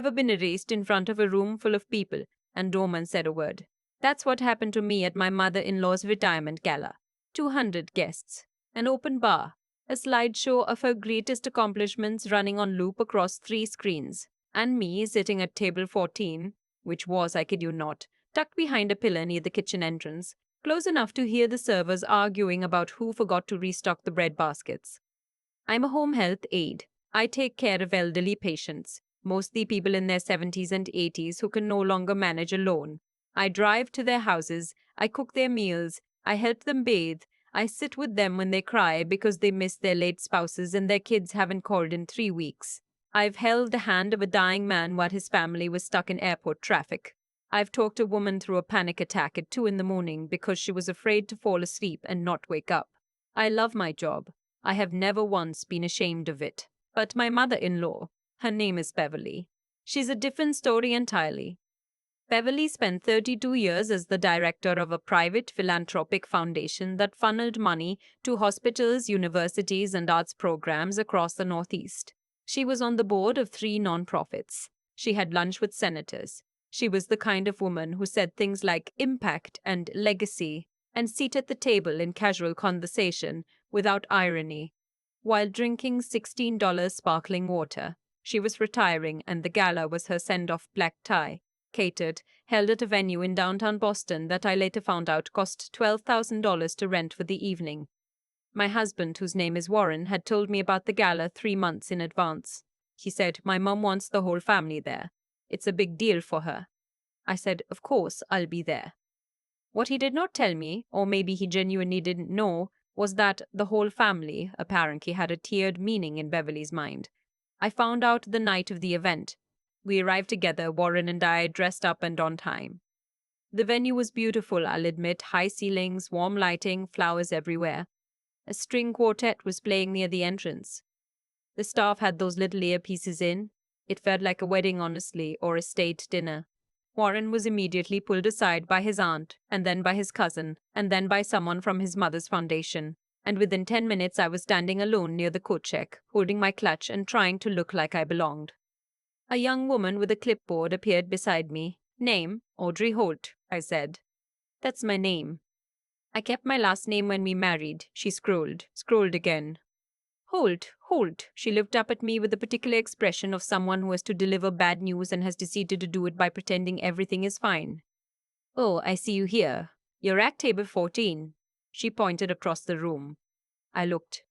Never been erased in front of a room full of people, and no one said a word. That's what happened to me at my mother-in-law's retirement gala. 200 guests, an open bar, a slideshow of her greatest accomplishments running on loop across 3 screens, and me sitting at table 14, which was, I kid you not, tucked behind a pillar near the kitchen entrance, close enough to hear the servers arguing about who forgot to restock the bread baskets. I'm a home health aide. I take care of elderly patients, mostly people in their 70s and 80s who can no longer manage alone. I drive to their houses, I cook their meals, I help them bathe, I sit with them when they cry because they miss their late spouses and their kids haven't called in 3 weeks. I've held the hand of a dying man while his family was stuck in airport traffic. I've talked a woman through a panic attack at 2 in the morning because she was afraid to fall asleep and not wake up. I love my job. I have never once been ashamed of it. But my mother-in-law, her name is Beverly. She's a different story entirely. Beverly spent 32 years as the director of a private philanthropic foundation that funneled money to hospitals, universities, and arts programs across the Northeast. She was on the board of 3 nonprofits. She had lunch with senators. She was the kind of woman who said things like impact and legacy and seat at the table in casual conversation without irony, while drinking $16 sparkling water. She was retiring, and the gala was her send-off black tie, catered, held at a venue in downtown Boston that I later found out cost $12,000 to rent for the evening. My husband, whose name is Warren, had told me about the gala 3 months in advance. He said, "My mum wants the whole family there. It's a big deal for her." I said, "Of course, I'll be there." What he did not tell me, or maybe he genuinely didn't know, was that the whole family apparently had a tiered meaning in Beverly's mind. I found out the night of the event. We arrived together, Warren and I, dressed up and on time. The venue was beautiful, I'll admit, high ceilings, warm lighting, flowers everywhere. A string quartet was playing near the entrance. The staff had those little earpieces in. It felt like a wedding, honestly, or a state dinner. Warren was immediately pulled aside by his aunt, and then by his cousin, and then by someone from his mother's foundation. And within 10 minutes I was standing alone near the coat check, holding my clutch and trying to look like I belonged. A young woman with a clipboard appeared beside me. "Name, Audrey Holt," I said. "That's my name." "I kept my last name when we married," she scrolled again. "Holt, Holt." She looked up at me with the particular expression of someone who has to deliver bad news and has decided to do it by pretending everything is fine. "Oh, I see you here. You're at table 14. She pointed across the room. I looked.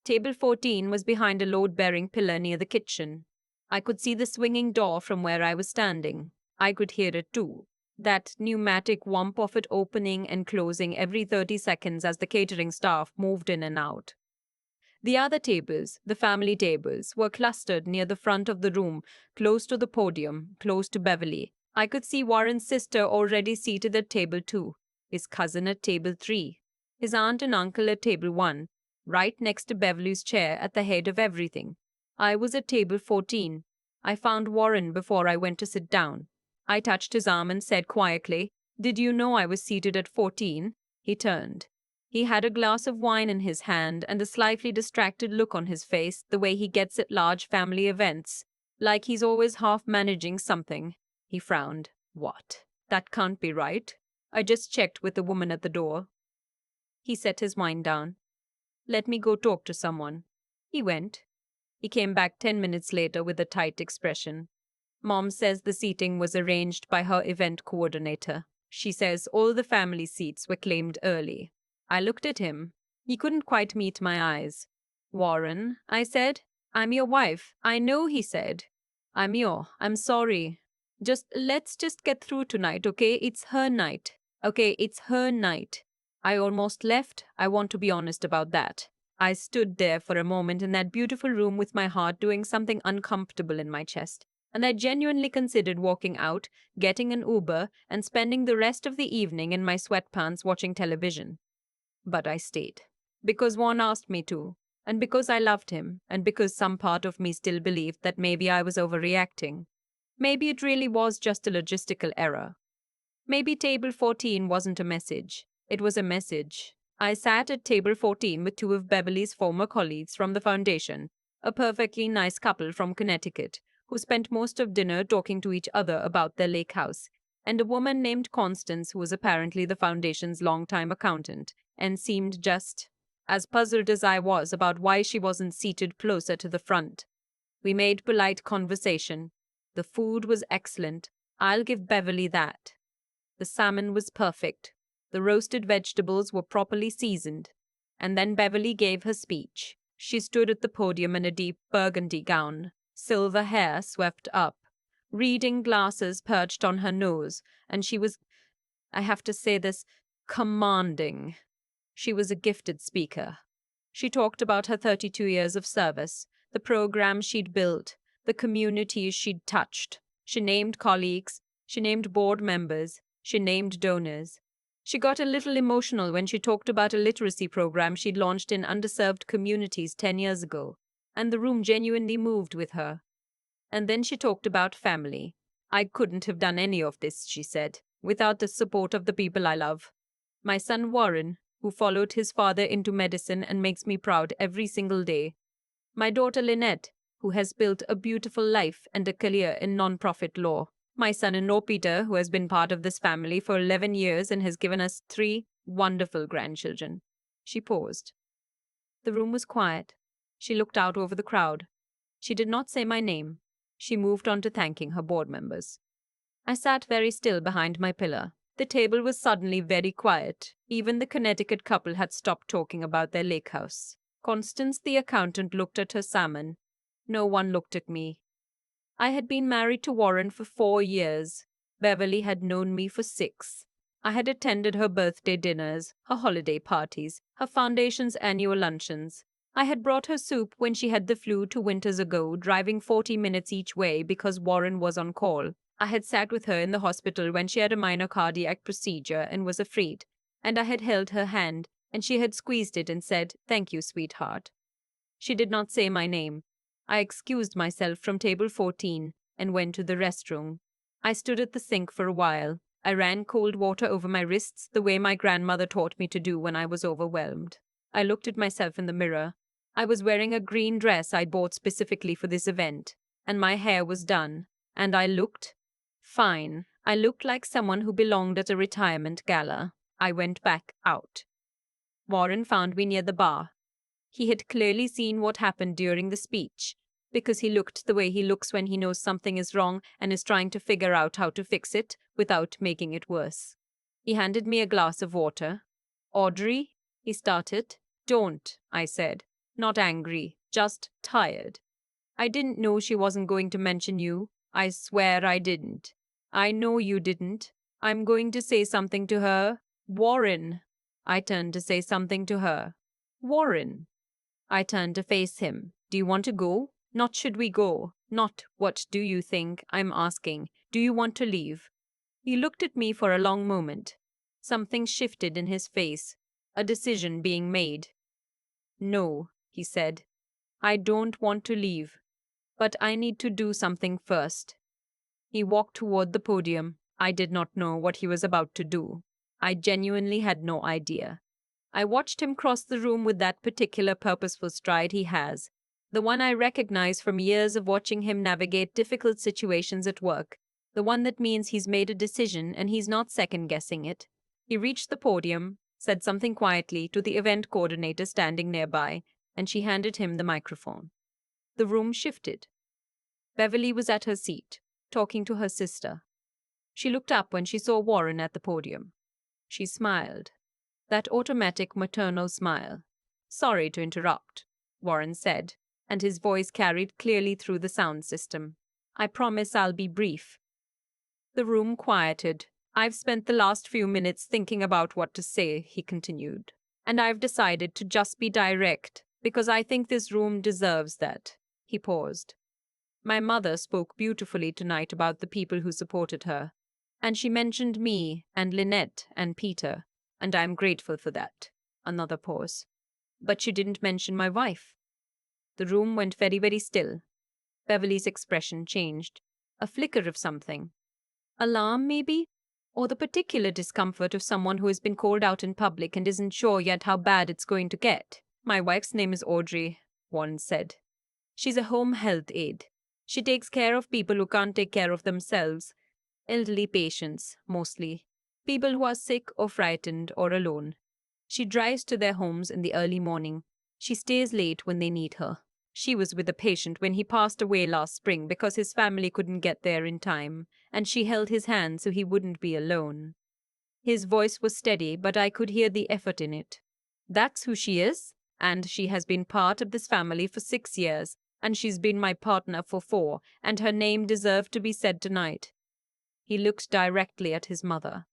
Table 14 was behind a load-bearing pillar near the kitchen. I could see the swinging door from where I was standing. I could hear it too. That pneumatic whump of it opening and closing every 30 seconds as the catering staff moved in and out. The other tables, the family tables, were clustered near the front of the room, close to the podium, close to Beverly. I could see Warren's sister already seated at table 2, his cousin at table 3, his aunt and uncle at table 1, right next to Beverly's chair at the head of everything. I was at table 14. I found Warren before I went to sit down. I touched his arm and said quietly, "Did you know I was seated at 14? He turned. He had a glass of wine in his hand and a slightly distracted look on his face, the way he gets at large family events, like he's always half managing something. He frowned. "What? That can't be right. I just checked with the woman at the door." He set his wine down. "Let me go talk to someone." He went. He came back 10 minutes later with a tight expression. "Mom says the seating was arranged by her event coordinator. She says all the family seats were claimed early." I looked at him. He couldn't quite meet my eyes. "Warren," I said. "I'm your wife." "I know," he said. I'm sorry. Let's just get through tonight, okay? It's her night. Okay, it's her night." I almost left. I want to be honest about that. I stood there for a moment in that beautiful room with my heart doing something uncomfortable in my chest, and I genuinely considered walking out, getting an Uber, and spending the rest of the evening in my sweatpants watching television. But I stayed. Because Vaughn asked me to, and because I loved him, and because some part of me still believed that maybe I was overreacting. Maybe it really was just a logistical error. Maybe table 14 wasn't a message. It was a message. I sat at table 14 with 2 of Beverly's former colleagues from the foundation, a perfectly nice couple from Connecticut, who spent most of dinner talking to each other about their lake house, and a woman named Constance, who was apparently the foundation's longtime accountant, and seemed just as puzzled as I was about why she wasn't seated closer to the front. We made polite conversation. The food was excellent. I'll give Beverly that. The salmon was perfect. The roasted vegetables were properly seasoned. And then Beverly gave her speech. She stood at the podium in a deep burgundy gown, silver hair swept up, reading glasses perched on her nose, and she was, I have to say this, commanding. She was a gifted speaker. She talked about her 32 years of service, the programs she'd built, the communities she'd touched. She named colleagues, she named board members, she named donors. She got a little emotional when she talked about a literacy program she'd launched in underserved communities 10 years ago, and the room genuinely moved with her. And then she talked about family. I couldn't have done any of this, she said, without the support of the people I love. My son Warren, who followed his father into medicine and makes me proud every single day. My daughter Lynette, who has built a beautiful life and a career in non-profit law. My son-in-law Peter, who has been part of this family for 11 years and has given us 3 wonderful grandchildren. She paused. The room was quiet. She looked out over the crowd. She did not say my name. She moved on to thanking her board members. I sat very still behind my pillar. The table was suddenly very quiet. Even the Connecticut couple had stopped talking about their lake house. Constance, the accountant, looked at her salmon. No one looked at me. I had been married to Warren for 4 years. Beverly had known me for 6. I had attended her birthday dinners, her holiday parties, her foundation's annual luncheons. I had brought her soup when she had the flu 2 winters ago, driving 40 minutes each way because Warren was on call. I had sat with her in the hospital when she had a minor cardiac procedure and was afraid, and I had held her hand, and she had squeezed it and said, "Thank you, sweetheart." She did not say my name. I excused myself from table 14 and went to the restroom. I stood at the sink for a while. I ran cold water over my wrists the way my grandmother taught me to do when I was overwhelmed. I looked at myself in the mirror. I was wearing a green dress I bought specifically for this event, and my hair was done, and I looked fine. I looked like someone who belonged at a retirement gala. I went back out. Warren found me near the bar. He had clearly seen what happened during the speech, because he looked the way he looks when he knows something is wrong and is trying to figure out how to fix it without making it worse. He handed me a glass of water. "Audrey," he started. "Don't," I said. Not angry, just tired. "I didn't know she wasn't going to mention you. I swear I didn't. I know you didn't. I'm going to say something to her. Warren." I turned to say something to her. "Warren." I turned to face him. "Do you want to go? Not should we go. Not what do you think. I'm asking. Do you want to leave?" He looked at me for a long moment. Something shifted in his face. A decision being made. "No," he said. "I don't want to leave. But I need to do something first." He walked toward the podium. I did not know what he was about to do. I genuinely had no idea. I watched him cross the room with that particular purposeful stride he has, the one I recognize from years of watching him navigate difficult situations at work, the one that means he's made a decision and he's not second-guessing it. He reached the podium, said something quietly to the event coordinator standing nearby, and she handed him the microphone. The room shifted. Beverly was at her seat, talking to her sister. She looked up when she saw Warren at the podium. She smiled. That automatic maternal smile. "Sorry to interrupt," Warren said, and his voice carried clearly through the sound system. "I promise I'll be brief." The room quieted. "I've spent the last few minutes thinking about what to say," he continued. "And I've decided to just be direct, because I think this room deserves that." He paused. "My mother spoke beautifully tonight about the people who supported her, and she mentioned me and Lynette and Peter, and I'm grateful for that." Another pause. "But she didn't mention my wife." The room went very, very still. Beverly's expression changed. A flicker of something. Alarm, maybe? Or the particular discomfort of someone who has been called out in public and isn't sure yet how bad it's going to get. "My wife's name is Audrey," Warren said. "She's a home health aide. She takes care of people who can't take care of themselves. Elderly patients, mostly. People who are sick or frightened or alone. She drives to their homes in the early morning. She stays late when they need her. She was with a patient when he passed away last spring because his family couldn't get there in time, and she held his hand so he wouldn't be alone. His voice was steady, but I could hear the effort in it. That's who she is, and she has been part of this family for 6 years, and she's been my partner for 4, and her name deserved to be said tonight. He looked directly at his mother.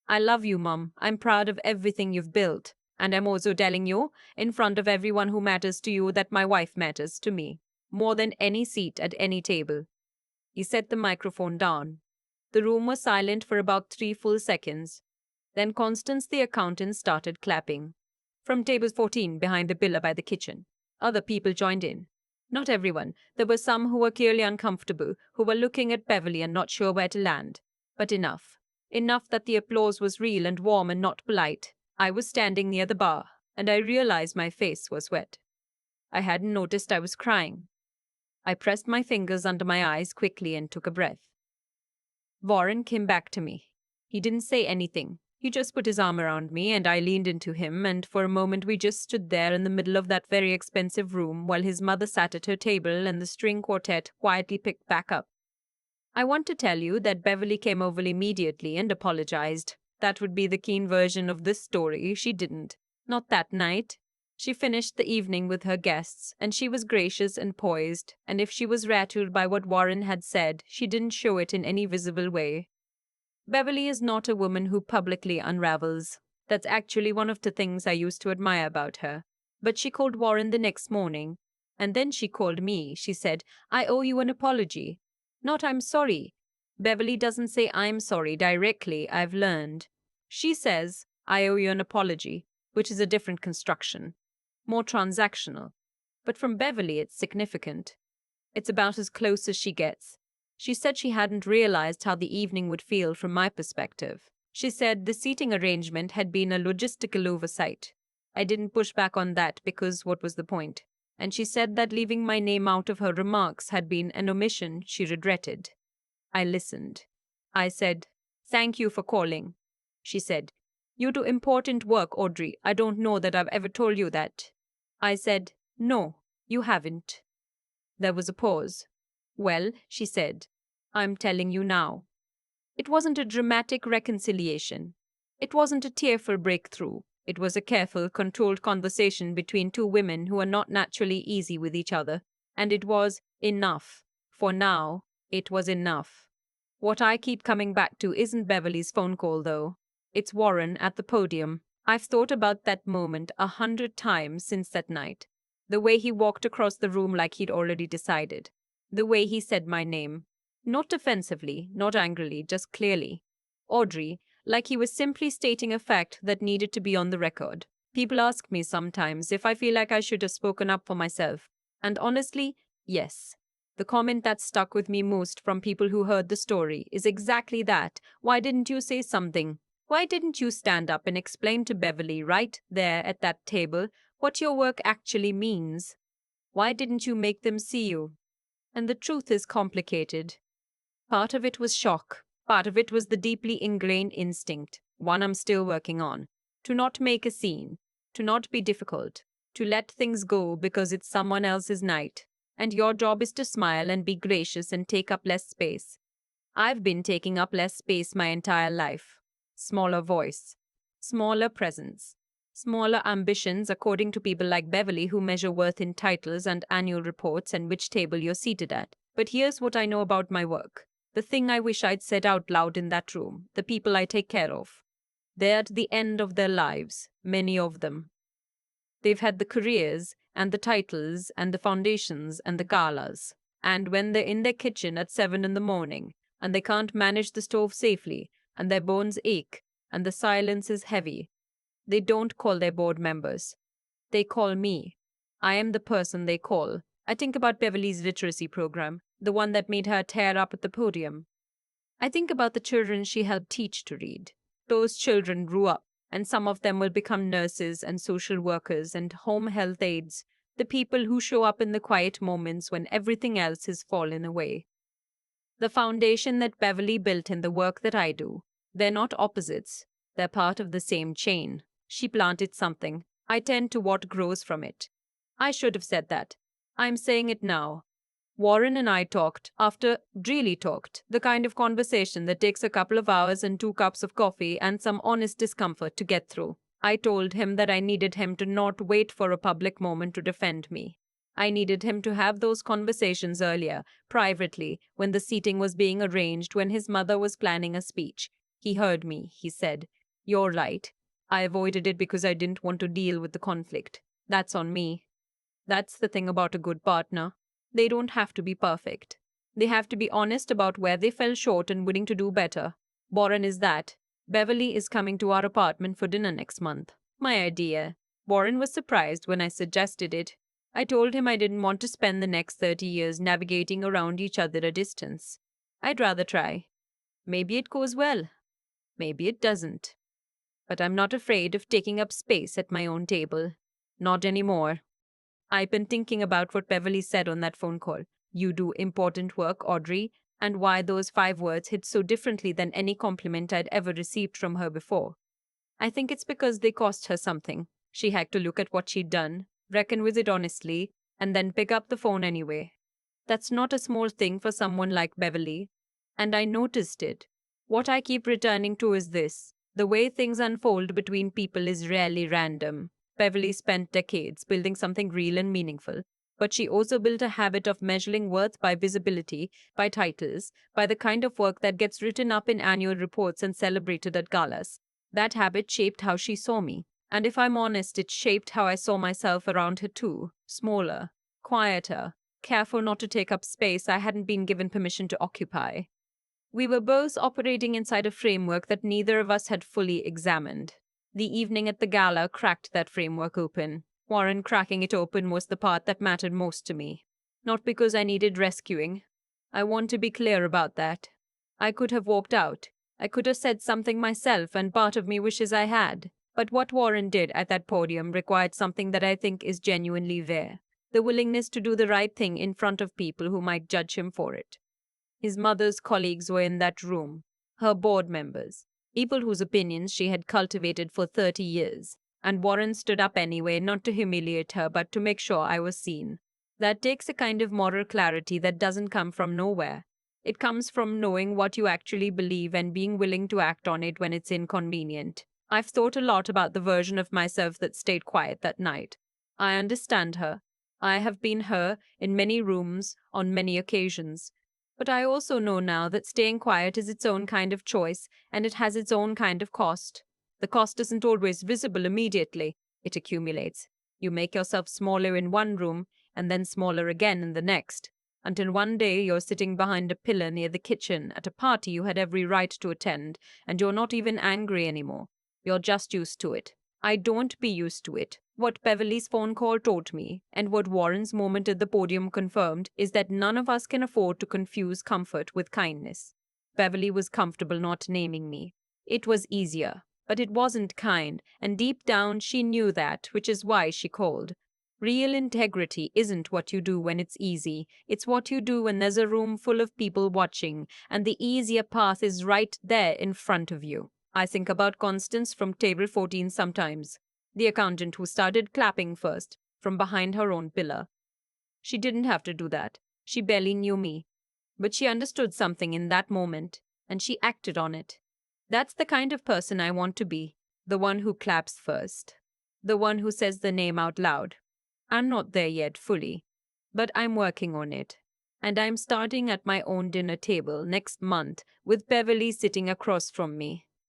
I love you, Mum. I'm proud of everything you've built. And I'm also telling you, in front of everyone who matters to you, that my wife matters to me. More than any seat at any table. He set the microphone down. The room was silent for about 3 full seconds. Then Constance the accountant started clapping. From table 14 behind the pillar by the kitchen. Other people joined in. Not everyone. There were some who were clearly uncomfortable, who were looking at Beverly and not sure where to land. But enough. Enough that the applause was real and warm and not polite. I was standing near the bar, and I realized my face was wet. I hadn't noticed I was crying. I pressed my fingers under my eyes quickly and took a breath. Warren came back to me. He didn't say anything. He just put his arm around me, and I leaned into him, and for a moment we just stood there in the middle of that very expensive room while his mother sat at her table and the string quartet quietly picked back up. I want to tell you that Beverly came over immediately and apologized. That would be the keen version of this story. She didn't. Not that night. She finished the evening with her guests, and she was gracious and poised, and if she was rattled by what Warren had said, she didn't show it in any visible way. Beverly is not a woman who publicly unravels. That's actually one of the things I used to admire about her. But she called Warren the next morning, and then she called me. She said, I owe you an apology. Not I'm sorry. Beverly doesn't say I'm sorry directly, I've learned. She says, I owe you an apology, which is a different construction. More transactional. But from Beverly it's significant. It's about as close as she gets. She said she hadn't realized how the evening would feel from my perspective. She said the seating arrangement had been a logistical oversight. I didn't push back on that because what was the point? And she said that leaving my name out of her remarks had been an omission she regretted. I listened. I said, Thank you for calling. She said, You do important work, Audrey. I don't know that I've ever told you that. I said, No, you haven't. There was a pause. Well, she said, I'm telling you now. It wasn't a dramatic reconciliation. It wasn't a tearful breakthrough. It was a careful, controlled conversation between two women who are not naturally easy with each other. And it was enough. For now, it was enough. What I keep coming back to isn't Beverly's phone call, though. It's Warren at the podium. I've thought about that moment 100 times since that night. The way he walked across the room like he'd already decided. The way he said my name. Not defensively, not angrily, just clearly. Audrey, like he was simply stating a fact that needed to be on the record. People ask me sometimes if I feel like I should have spoken up for myself. And honestly, yes. The comment that stuck with me most from people who heard the story is exactly that. Why didn't you say something? Why didn't you stand up and explain to Beverly right there at that table what your work actually means? Why didn't you make them see you? And the truth is complicated. Part of it was shock. Part of it was the deeply ingrained instinct, one I'm still working on, to not make a scene, to not be difficult, to let things go because it's someone else's night, and your job is to smile and be gracious and take up less space. I've been taking up less space my entire life. Smaller voice, smaller presence, smaller ambitions according to people like Beverly who measure worth in titles and annual reports and which table you're seated at. But here's what I know about my work. The thing I wish I'd said out loud in that room, the people I take care of. They're at the end of their lives, many of them. They've had the careers and the titles and the foundations and the galas. And when they're in their kitchen at 7 in the morning and they can't manage the stove safely and their bones ache and the silence is heavy, they don't call their board members. They call me. I am the person they call. I think about Beverly's literacy program, the one that made her tear up at the podium. I think about the children she helped teach to read. Those children grew up, and some of them will become nurses and social workers and home health aides. The people who show up in the quiet moments when everything else has fallen away. The foundation that Beverly built in the work that I do. They're not opposites. They're part of the same chain. She planted something. I tend to what grows from it. I should have said that. I'm saying it now. Warren and I talked, really talked, the kind of conversation that takes a couple of hours and 2 cups of coffee and some honest discomfort to get through. I told him that I needed him to not wait for a public moment to defend me. I needed him to have those conversations earlier, privately, when the seating was being arranged, when his mother was planning a speech. He heard me, he said. You're right. I avoided it because I didn't want to deal with the conflict. That's on me. That's the thing about a good partner. They don't have to be perfect. They have to be honest about where they fell short and willing to do better. Warren is that. Beverly is coming to our apartment for dinner next month. My idea. Warren was surprised when I suggested it. I told him I didn't want to spend the next 30 years navigating around each other a distance. I'd rather try. Maybe it goes well. Maybe it doesn't. But I'm not afraid of taking up space at my own table. Not anymore. I've been thinking about what Beverly said on that phone call. You do important work, Audrey, and why those 5 words hit so differently than any compliment I'd ever received from her before. I think it's because they cost her something. She had to look at what she'd done, reckon with it honestly, and then pick up the phone anyway. That's not a small thing for someone like Beverly. And I noticed it. What I keep returning to is this. The way things unfold between people is rarely random. Beverly spent decades building something real and meaningful, but she also built a habit of measuring worth by visibility, by titles, by the kind of work that gets written up in annual reports and celebrated at galas. That habit shaped how she saw me, and if I'm honest, it shaped how I saw myself around her too. Smaller, quieter, careful not to take up space I hadn't been given permission to occupy. We were both operating inside a framework that neither of us had fully examined. The evening at the gala cracked that framework open. Warren cracking it open was the part that mattered most to me. Not because I needed rescuing. I want to be clear about that. I could have walked out. I could have said something myself, and part of me wishes I had. But what Warren did at that podium required something that I think is genuinely there. The willingness to do the right thing in front of people who might judge him for it. His mother's colleagues were in that room. Her board members. People whose opinions she had cultivated for 30 years. And Warren stood up anyway, not to humiliate her, but to make sure I was seen. That takes a kind of moral clarity that doesn't come from nowhere. It comes from knowing what you actually believe and being willing to act on it when it's inconvenient. I've thought a lot about the version of myself that stayed quiet that night. I understand her. I have been her in many rooms, on many occasions. But I also know now that staying quiet is its own kind of choice, and it has its own kind of cost. The cost isn't always visible immediately. It accumulates. You make yourself smaller in one room, and then smaller again in the next, until one day you're sitting behind a pillar near the kitchen at a party you had every right to attend, and you're not even angry anymore. You're just used to it. I don't be used to it. What Beverly's phone call taught me, and what Warren's moment at the podium confirmed, is that none of us can afford to confuse comfort with kindness. Beverly was comfortable not naming me. It was easier, but it wasn't kind, and deep down she knew that, which is why she called. Real integrity isn't what you do when it's easy. It's what you do when there's a room full of people watching, and the easier path is right there in front of you. I think about Constance from table 14 sometimes. The accountant who started clapping first, from behind her own pillar. She didn't have to do that. She barely knew me. But she understood something in that moment, and she acted on it. That's the kind of person I want to be. The one who claps first. The one who says the name out loud. I'm not there yet fully, but I'm working on it. And I'm starting at my own dinner table next month with Beverly sitting across from me.